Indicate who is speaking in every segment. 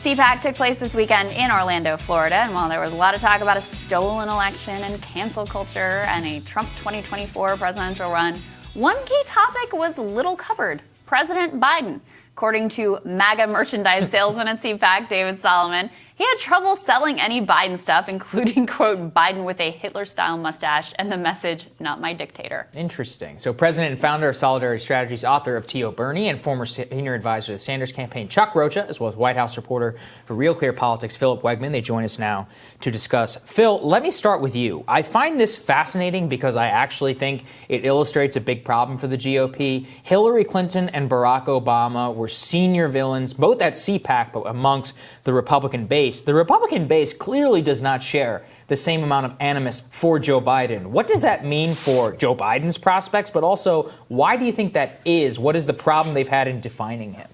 Speaker 1: CPAC took place this weekend in Orlando, Florida, and while there was a lot of talk about a stolen election and cancel culture and a Trump 2024 presidential run, one key topic was little covered: President Biden. According to MAGA merchandise salesman at CPAC, David Solomon, he had trouble selling any Biden stuff, including, quote, Biden with a Hitler-style mustache and the message, "Not my dictator."
Speaker 2: Interesting. So president and founder of Solidarity Strategies, author of T.O. Bernie, and former senior advisor to the Sanders campaign, Chuck Rocha, as well as White House reporter for Real Clear Politics, Philip Wegman. They join us now to discuss. Phil, let me start with you. I find this fascinating because I actually think it illustrates a big problem for the GOP. Hillary Clinton and Barack Obama were senior villains, both at CPAC, but amongst the Republican base. The Republican base clearly does not share the same amount of animus for Joe Biden. What does that mean for Joe Biden's prospects? But also, why do you think that is? What is the problem they've had in defining him?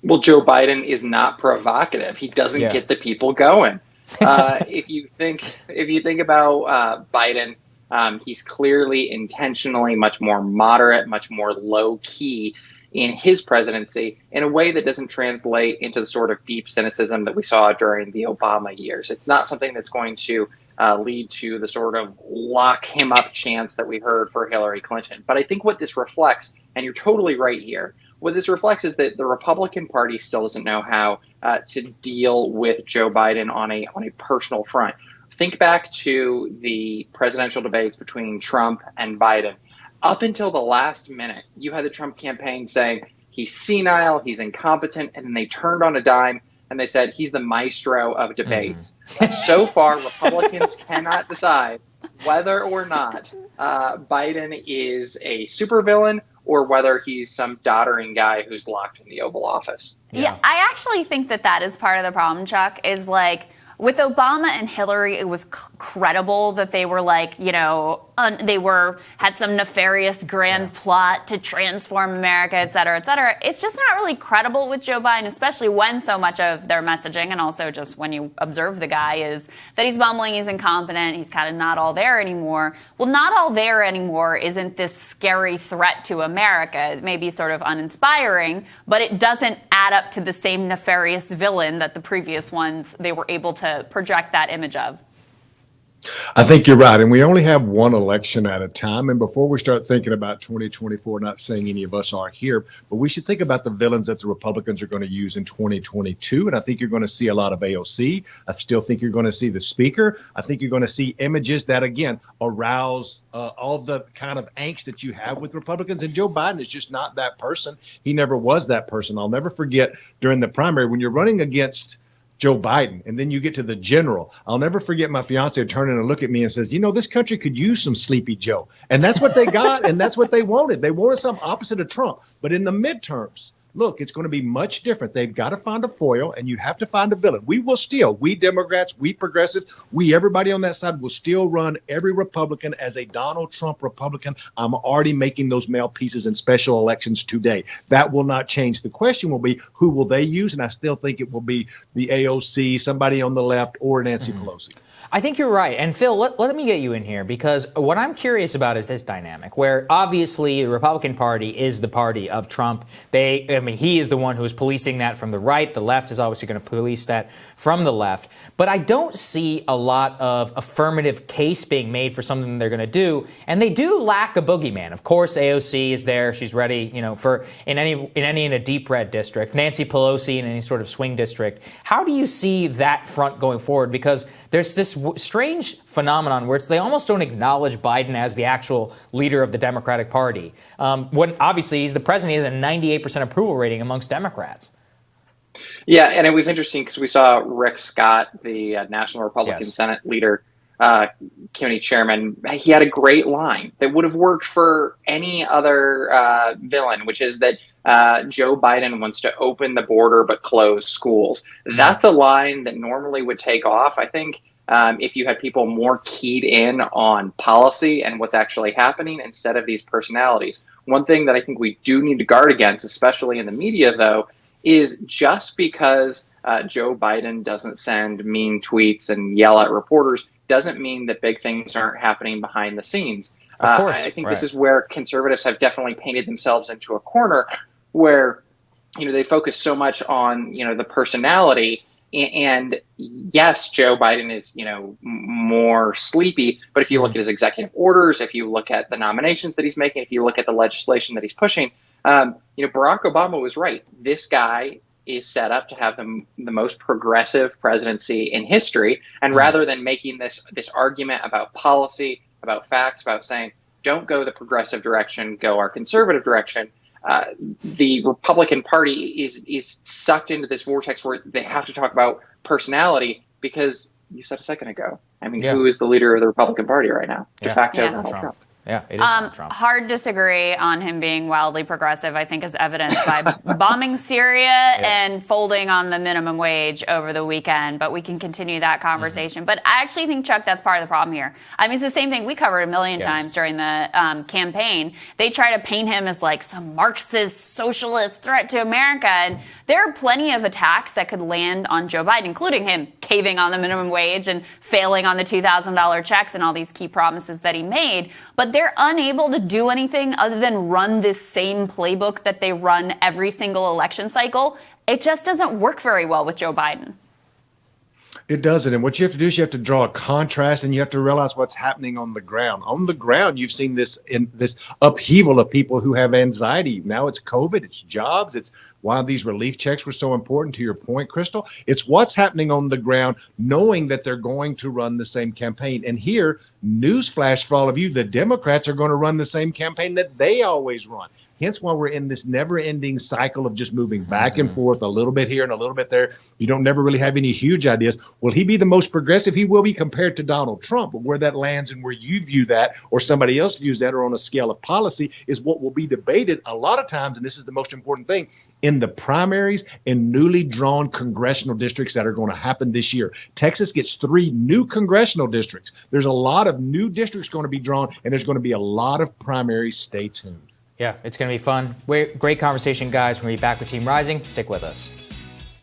Speaker 3: Well, Joe Biden is not provocative. He doesn't get the people going. If you think about Biden, he's clearly intentionally much more moderate, much more low key in his presidency in a way that doesn't translate into the sort of deep cynicism that we saw during the Obama years. It's not something that's going to lead to the sort of lock him up chance that we heard for Hillary Clinton. But I think what this reflects, and you're totally right here, what this reflects is that the Republican Party still doesn't know how to deal with Joe Biden on a personal front. Think back to the presidential debates between Trump and Biden. Up until the last minute, you had the Trump campaign saying he's senile, he's incompetent, and then they turned on a dime and they said he's the maestro of debates. So far, Republicans cannot decide whether or not Biden is a supervillain or whether he's some doddering guy who's locked in the Oval Office.
Speaker 1: Yeah, I actually think that is part of the problem, Chuck, is like, with Obama and Hillary, it was credible that they were like, had some nefarious grand plot to transform America, et cetera, et cetera. It's just not really credible with Joe Biden, especially when so much of their messaging, and also just when you observe the guy, is that he's bumbling, he's incompetent, he's kind of not all there anymore. Well, not all there anymore isn't this scary threat to America. It may be sort of uninspiring, but it doesn't add up to the same nefarious villain that the previous ones they were able to project that image of.
Speaker 4: I think you're right. And we only have one election at a time. And before we start thinking about 2024, not saying any of us are here, but we should think about the villains that the Republicans are going to use in 2022. And I think you're going to see a lot of AOC. I still think you're going to see the speaker. I think you're going to see images that, again, arouse all the kind of angst that you have with Republicans. And Joe Biden is just not that person. He never was that person. I'll never forget during the primary when you're running against Joe Biden, and then you get to the general. I'll never forget my fiance turning and look at me and says, this country could use some Sleepy Joe. And that's what they got, and that's what they wanted. They wanted some opposite of Trump. But in the midterms, look, it's going to be much different. They've got to find a foil, and you have to find a villain. We Democrats, we progressives, everybody on that side will still run every Republican as a Donald Trump Republican. I'm already making those mail pieces in special elections today. That will not change. The question will be, who will they use? And I still think it will be the AOC, somebody on the left, or Nancy Pelosi.
Speaker 2: I think you're right. And Phil, let me get you in here, because what I'm curious about is this dynamic where obviously the Republican Party is the party of Trump. He is the one who's policing that from the right. The left is obviously going to police that from the left. But I don't see a lot of affirmative case being made for something they're going to do. And they do lack a boogeyman. Of course, AOC is there. She's ready, in a deep red district. Nancy Pelosi in any sort of swing district. How do you see that front going forward? Because there's this strange phenomenon where they almost don't acknowledge Biden as the actual leader of the Democratic Party. When obviously he's the president, he has a 98% approval rating amongst Democrats.
Speaker 3: Yeah, and it was interesting because we saw Rick Scott, the National Republican Senate leader, committee chairman. He had a great line that would have worked for any other villain, which is that Joe Biden wants to open the border but close schools. That's a line that normally would take off. I think if you had people more keyed in on policy and what's actually happening instead of these personalities. One thing that I think we do need to guard against, especially in the media, though, is just because Joe Biden doesn't send mean tweets and yell at reporters doesn't mean that big things aren't happening behind the scenes.
Speaker 2: Of course,
Speaker 3: I think this is where conservatives have definitely painted themselves into a corner where they focus so much on, the personality. And yes, Joe Biden is, more sleepy. But if you look at his executive orders, if you look at the nominations that he's making, if you look at the legislation that he's pushing, Barack Obama was right. This guy is set up to have the most progressive presidency in history. And rather than making this argument about policy, about facts, about saying, don't go the progressive direction, go our conservative direction, the Republican Party is sucked into this vortex where they have to talk about personality because you said a second ago. I mean, who is the leader of the Republican Party right now? De facto, Donald Trump.
Speaker 2: Yeah, it is Donald Trump.
Speaker 1: Hard disagree on him being wildly progressive, I think, is evidenced by bombing Syria and folding on the minimum wage over the weekend. But we can continue that conversation. But I actually think, Chuck, that's part of the problem here. I mean, it's the same thing we covered a million times during the campaign. They try to paint him as like some Marxist, socialist threat to America. And there are plenty of attacks that could land on Joe Biden, including him caving on the minimum wage and failing on the $2,000 checks and all these key promises that he made. But they're unable to do anything other than run this same playbook that they run every single election cycle. It just doesn't work very well with Joe Biden.
Speaker 4: It doesn't. And what you have to do is you have to draw a contrast, and you have to realize what's happening on the ground. On the ground, you've seen this upheaval of people who have anxiety. Now it's COVID, it's jobs, it's why these relief checks were so important, to your point, Crystal. It's what's happening on the ground, knowing that they're going to run the same campaign. And here, newsflash for all of you, the Democrats are going to run the same campaign that they always run. Hence why we're in this never-ending cycle of just moving back and forth, a little bit here and a little bit there. You don't never really have any huge ideas. Will he be the most progressive? He will be compared to Donald Trump. But where that lands and where you view that or somebody else views that or on a scale of policy is what will be debated a lot of times, and this is the most important thing, in the primaries in newly drawn congressional districts that are going to happen this year. Texas gets 3 new congressional districts. There's a lot of new districts going to be drawn, and there's going to be a lot of primaries. Stay tuned.
Speaker 2: Yeah, it's going to be fun. Great conversation, guys. We're going to be back with Team Rising. Stick with us.